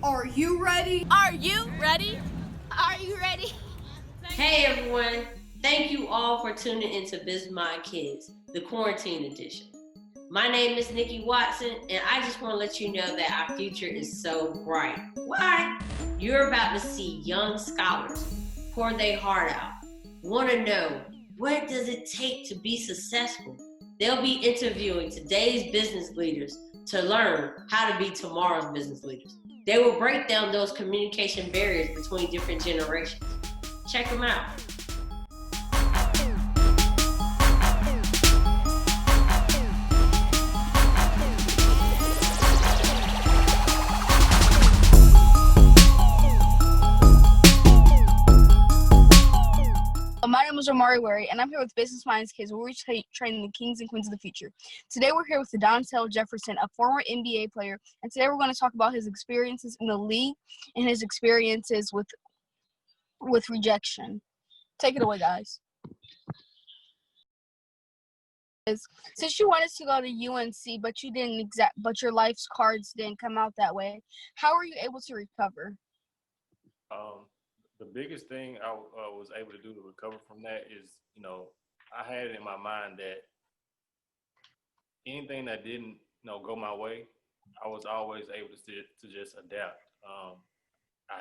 Are you ready? Are you ready? Are you ready? Hey everyone, thank you all for tuning into Biz My Kids, the quarantine edition. My name is Nikki Watson, and I just want to let you know that our future is so bright. Why? You're about to see young scholars pour their heart out, want to know what does it take to be successful. They'll be interviewing today's business leaders to learn how to be tomorrow's business leaders. They will break down those communication barriers between different generations. Check them out. My name is Omari Wary, and I'm here with Business Minds Kids, where we train the kings and queens of the future. Today, we're here with Dontell Jefferson, a former NBA player, and today we're going to talk about his experiences in the league and his experiences with rejection. Take it away, guys. Since you wanted to go to UNC, but you didn't but your life's cards didn't come out that way, how were you able to recover? The biggest thing I was able to do to recover from that is, I had it in my mind that anything that didn't, go my way, I was always able to just adapt. I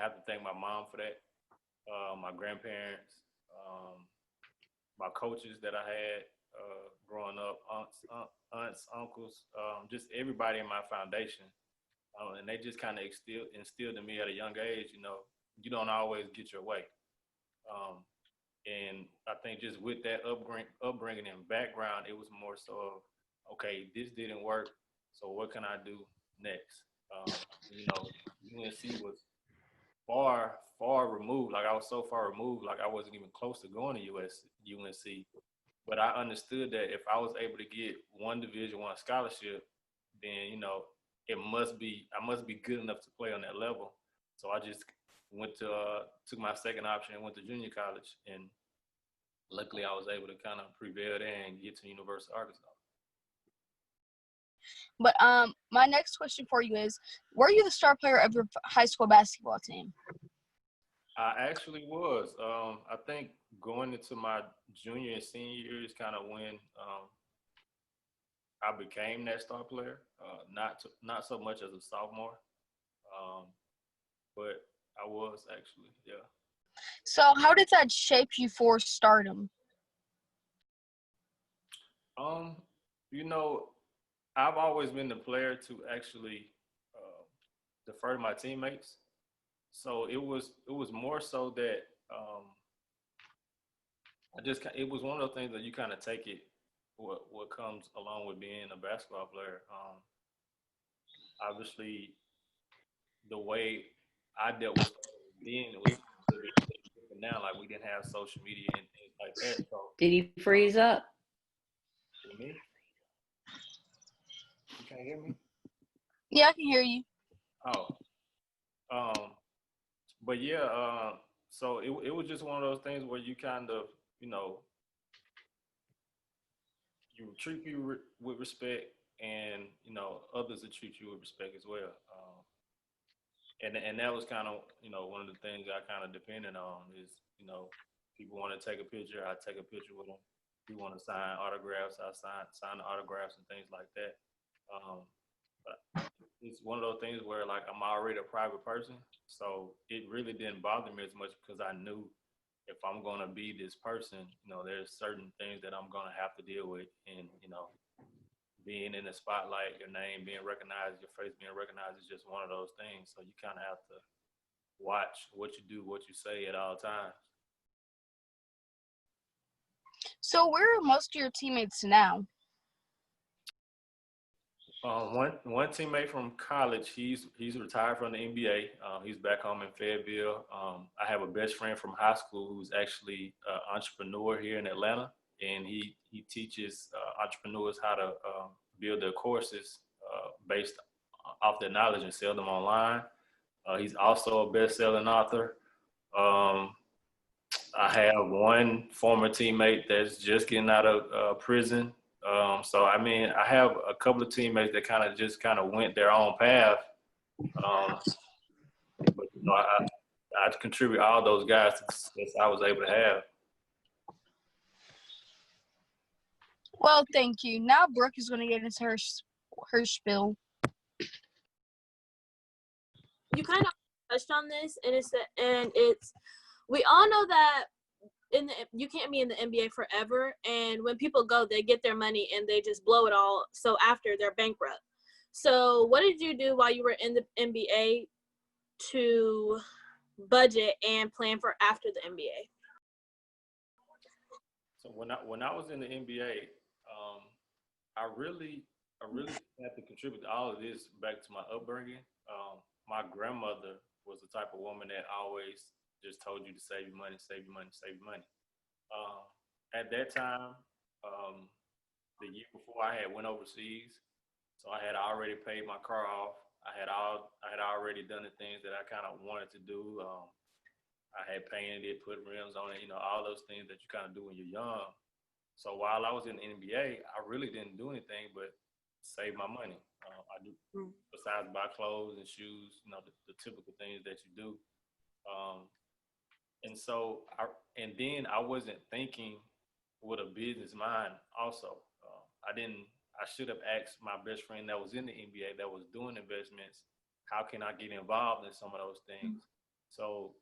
have to thank my mom for that, my grandparents, my coaches that I had growing up, aunts, uncles, just everybody in my foundation. And they just kind of instilled in me at a young age, you don't always get your way. And I think just with that upbringing and background, it was more so of, okay, this didn't work, so what can I do next? UNC was far removed. Like I was so far removed, like I wasn't even close to going to UNC. But I understood that if I was able to get one Division I scholarship, then I must be good enough to play on that level. So I just took my second option and went to junior college, and luckily I was able to kind of prevail there and get to the University of Arkansas. But my next question for you is, were you the star player of your high school basketball team? I actually was. I think going into my junior and senior year is kind of when I became that star player. Not so much as a sophomore, but I was actually, yeah. So how did that shape you for stardom? I've always been the player to actually defer to my teammates. So it was more so that it was one of those things that you kind of take it what comes along with being a basketball player. Obviously, the way I dealt with then it was different now. Like we didn't have social media and things like that. So Did he freeze up? me, you can't hear me? Yeah, I can hear you. Oh, but yeah. So it was just one of those things where you kind of you treat people with respect, and others will treat you with respect as well. And that was kind of one of the things I kind of depended on is people want to take a picture, I take a picture with them. If you want to sign autographs, I sign the autographs and things like that. But it's one of those things where like I'm already a private person, so it really didn't bother me as much because I knew if I'm going to be this person, there's certain things that I'm going to have to deal with, and being in the spotlight, your name being recognized, your face being recognized is just one of those things. So you kind of have to watch what you do, what you say at all times. So where are most of your teammates now? One teammate from college, he's retired from the NBA. He's back home in Fayetteville. I have a best friend from high school who's actually an entrepreneur here in Atlanta, and he teaches entrepreneurs how to build their courses based off their knowledge and sell them online. He's also a best-selling author. I have one former teammate that's just getting out of prison. So I mean, I have a couple of teammates that kind of went their own path. know, I contribute all those guys to the success I was able to have. Well, thank you. Now Brooke is going to get into her spiel. You kind of touched on this, and it's we all know that you can't be in the NBA forever, and when people go, they get their money and they just blow it all. So after they're bankrupt. So what did you do while you were in the NBA to budget and plan for after the NBA? So when I was in the NBA, I really have to contribute to all of this back to my upbringing. My grandmother was the type of woman that always just told you to save your money, save your money, save your money. At that time, the year before I had went overseas, so I had already paid my car off. I had already done the things that I kind of wanted to do. I had painted it, put rims on it, all those things that you kind of do when you're young. So while I was in the NBA, I really didn't do anything but save my money. I do, besides buy clothes and shoes, the typical things that you do. And so, then I wasn't thinking with a business mind also. I should have asked my best friend that was in the NBA that was doing investments, how can I get involved in some of those things? So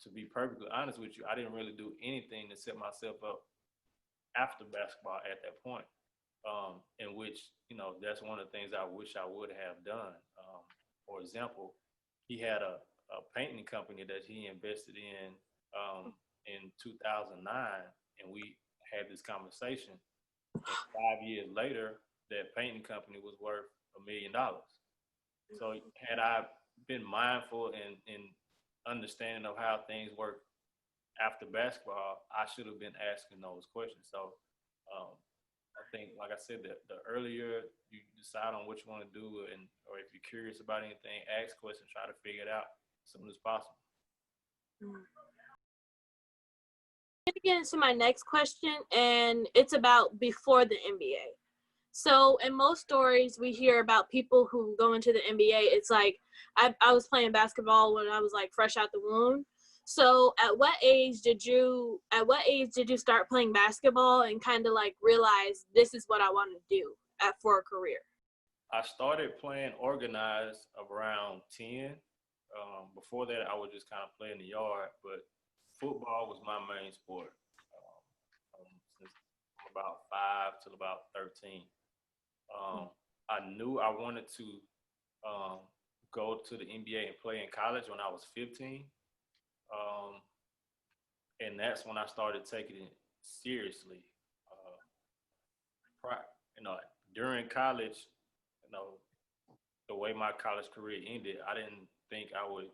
to be perfectly honest with you, I didn't really do anything to set myself up after basketball at that point, in which, that's one of the things I wish I would have done. For example, he had a painting company that he invested in 2009, and we had this conversation. And 5 years later, that painting company was worth $1 million. So had I been mindful and understanding of how things work after basketball, I should have been asking those questions. So I think, like I said, the earlier you decide on what you want to do, or if you're curious about anything, ask questions, try to figure it out as soon as possible. I'm going to get into my next question, and it's about before the NBA. So in most stories we hear about people who go into the NBA, it's like, I was playing basketball when I was like fresh out the womb. So at what age did you start playing basketball and kind of like realize this is what I want to do for a career? I started playing organized around 10. Before that, I would just kind of play in the yard, but football was my main sport since about 5 till about 13. I knew I wanted to go to the NBA and play in college when I was 15. And that's when I started taking it seriously. During college, the way my college career ended, I didn't think I would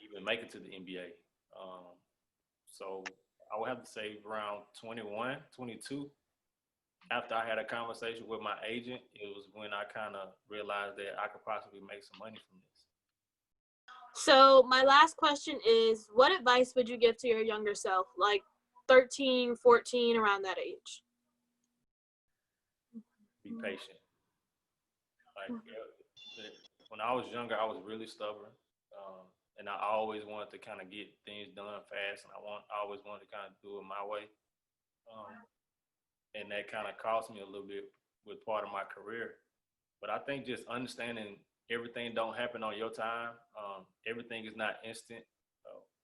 even make it to the NBA. So I would have to say around 21, 22. After I had a conversation with my agent, it was when I kind of realized that I could possibly make some money from this. So my last question is, what advice would you give to your younger self, like 13, 14, around that age? Be patient. Like when I was younger, I was really stubborn, and I always wanted to kind of get things done fast, and I always wanted to kind of do it my way. And that kind of cost me a little bit with part of my career. But I think just understanding everything don't happen on your time. Everything is not instant.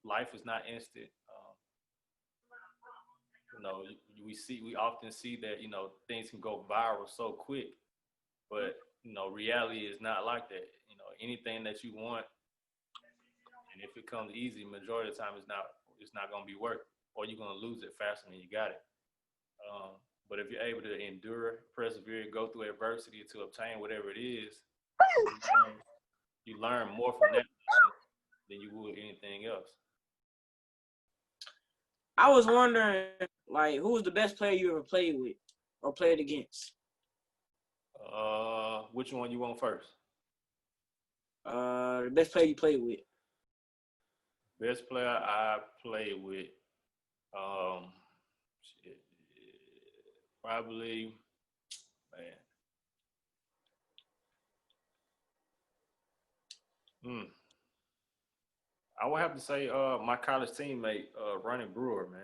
Life is not instant. We often see that, things can go viral so quick, but, reality is not like that. Anything that you want, and if it comes easy, majority of the time it's not going to be worth it, or you're going to lose it faster than you got it. But if you're able to endure, persevere, go through adversity to obtain whatever it is, you learn more from that than you would anything else. I was wondering, like, who was the best player you ever played with or played against? Which one you want first? The best player you played with. Best player I played with, probably, I would have to say my college teammate, Ronnie Brewer, man.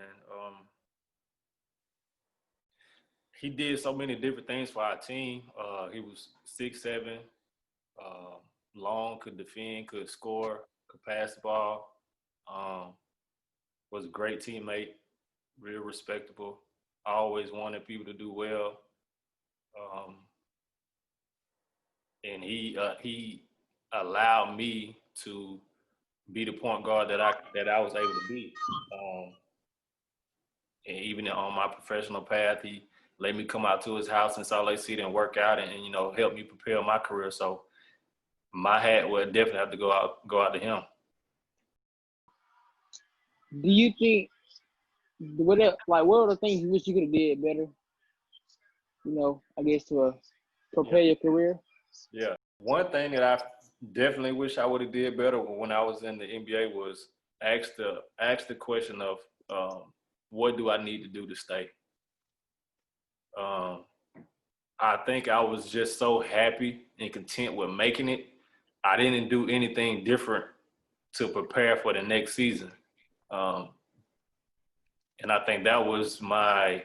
He did so many different things for our team. He was 6'7", uh, long, could defend, could score, could pass the ball. Um, was a great teammate, real respectable. Always wanted people to do well. Um, and he allowed me to be the point guard that I was able to be. And even on my professional path, he let me come out to his house in Salt Lake City and work out and help me prepare my career. So my hat would definitely have to go out to him. Do you think what are the things you wish you could have did better? I guess to prepare your career. Yeah. One thing that I definitely wish I would have did better when I was in the NBA was ask the question of what do I need to do to stay? I think I was just so happy and content with making it. I didn't do anything different to prepare for the next season. And I think that was I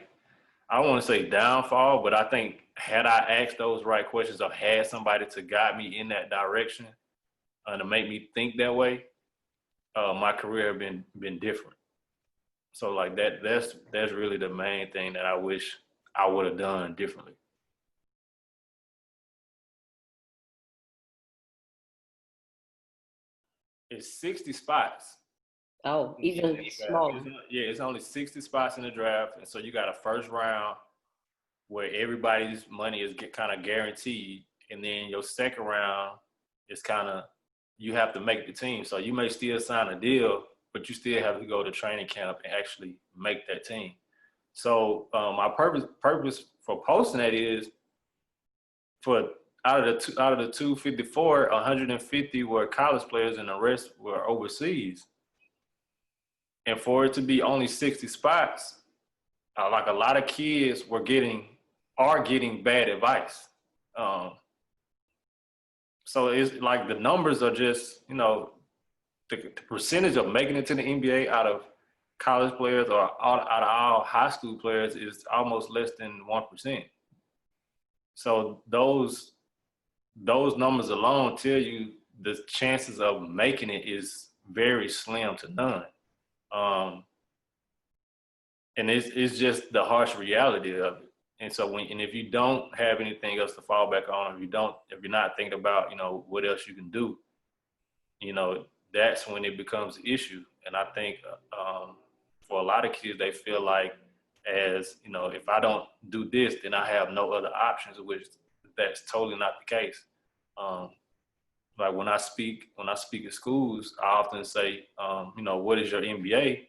don't want to say downfall, but I think had I asked those right questions or had somebody to guide me in that direction to make me think that way, my career had been different. So like that's really the main thing that I wish I would have done differently. It's 60 spots. Oh, even smaller. It's only 60 spots in the draft, and so you got a first round where everybody's money is kind of guaranteed, and then your second round is kind of you have to make the team. So you may still sign a deal, but you still have to go to training camp and actually make that team. So my purpose for posting that is for out of the 254, 150 were college players, and the rest were overseas. And for it to be only 60 spots, like a lot of kids are getting bad advice. So it's like the numbers are just, the percentage of making it to the NBA out of college players or out of all high school players is almost less than 1%. So those numbers alone tell you the chances of making it is very slim to none. And it's just the harsh reality of it. And so if you don't have anything else to fall back on, if you're not thinking about, what else you can do, that's when it becomes an issue. And I think for a lot of kids, they feel like if I don't do this, then I have no other options, which that's totally not the case. Like when I speak at schools, I often say, what is your MBA?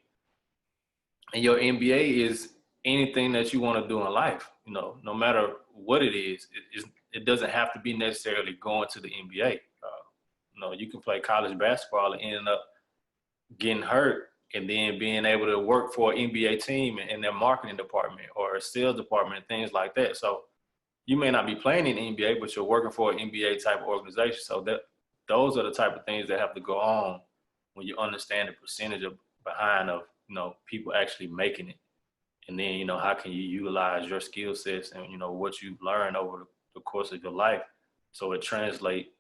And your MBA is anything that you want to do in life, no matter what it is. It doesn't have to be necessarily going to the NBA. You can play college basketball and end up getting hurt and then being able to work for an NBA team in their marketing department or a sales department, things like that. So you may not be playing in the NBA, but you're working for an NBA type of organization. So those are the type of things that have to go on when you understand the percentage behind people actually making it. And then, how can you utilize your skill sets and, what you've learned over the course of your life so it translates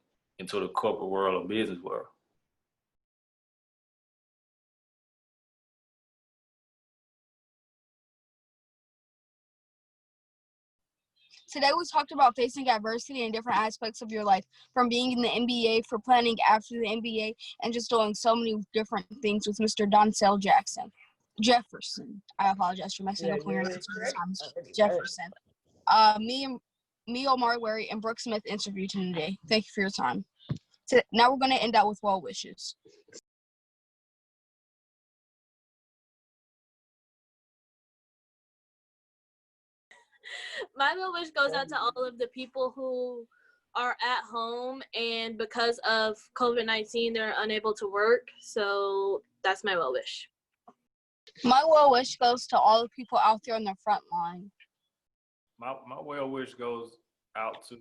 into the corporate world or business world. Today we talked about facing adversity in different aspects of your life, from being in the NBA, for planning after the NBA, and just doing so many different things with Mr. Dontell Jefferson. I apologize for messing up on your name sometimes. Jefferson. Me, Omari Wary, and Brooke Smith interviewed him today. Thank you for your time. Now we're going to end out with well wishes. My well wish goes out to all of the people who are at home and because of COVID-19, they're unable to work. So that's my well wish. My well wish goes to all the people out there on the front line. My well wish goes out to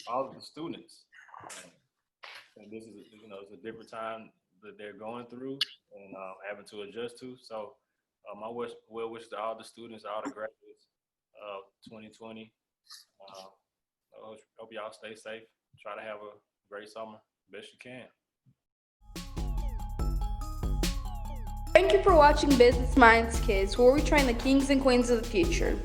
all of the students. And this is, it's a different time that they're going through and having to adjust to. So my well wishes to all the students, all the graduates of 2020. I hope y'all stay safe. Try to have a great summer, best you can. Thank you for watching Business Minds Kids, where we train the kings and queens of the future.